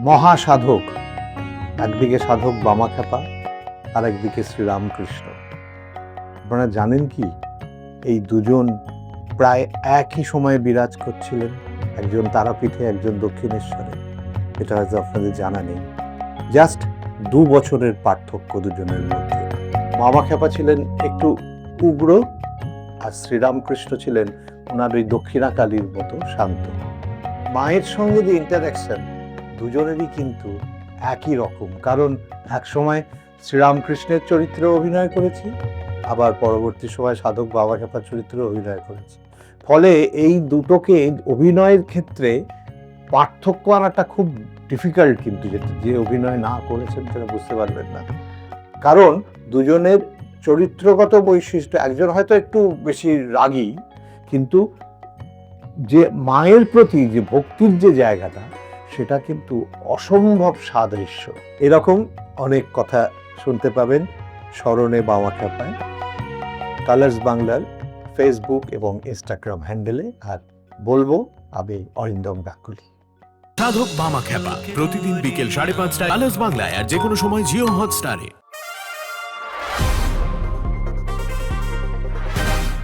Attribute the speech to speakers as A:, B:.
A: মহাসাধক, একদিকে সাধক বামাখ্যাপা আর একদিকে শ্রীরামকৃষ্ণ। আপনারা জানেন কি এই দুজন প্রায় একই সময়ে বিরাজ করছিলেন, একজন তারাপীঠে একজন দক্ষিণেশ্বরে? এটা হয়তো আপনাদের জানা নেই। জাস্ট 2 বছরের পার্থক্য দুজনের মধ্যে। বামাখ্যাপা ছিলেন একটু উগ্র আর শ্রীরামকৃষ্ণ ছিলেন ওনার ওই দক্ষিণাকালীর মতো শান্ত। মায়ের সঙ্গে যে ইন্টারাকশন দুজনেরই কিন্তু একই রকম, কারণ এক সময় শ্রীরামকৃষ্ণের চরিত্রে অভিনয় করেছি, আবার পরবর্তী সময় সাধক বামাখ্যাপার চরিত্রে অভিনয় করেছি। ফলে এই দুটোকে অভিনয়ের ক্ষেত্রে পার্থক্য আনাটা খুব ডিফিকাল্ট, কিন্তু যে অভিনয় না করেছেন তারা বুঝতে পারবেন না। কারণ দুজনের চরিত্রগত বৈশিষ্ট্য, একজন হয়তো একটু বেশি রাগী, কিন্তু যে মায়ের প্রতি যে ভক্তির যে জায়গাটা, সেটা কিন্তু অসম্ভব সাদৃশ্য। এরকম অনেক কথা শুনতে পাবেন স্মরণে বামাখ্যাপায়, কালার্স বাংলার ফেসবুক এবং ইনস্টাগ্রাম হ্যান্ডেলে। আর বলবো, আমি অরিন্দম গাঙ্গুলি।
B: সাধক বামাখ্যাপা প্রতিদিন বিকেল 5:30টায় কালার্স বাংলায় আর যে কোনো সময় জিও হটস্টারে।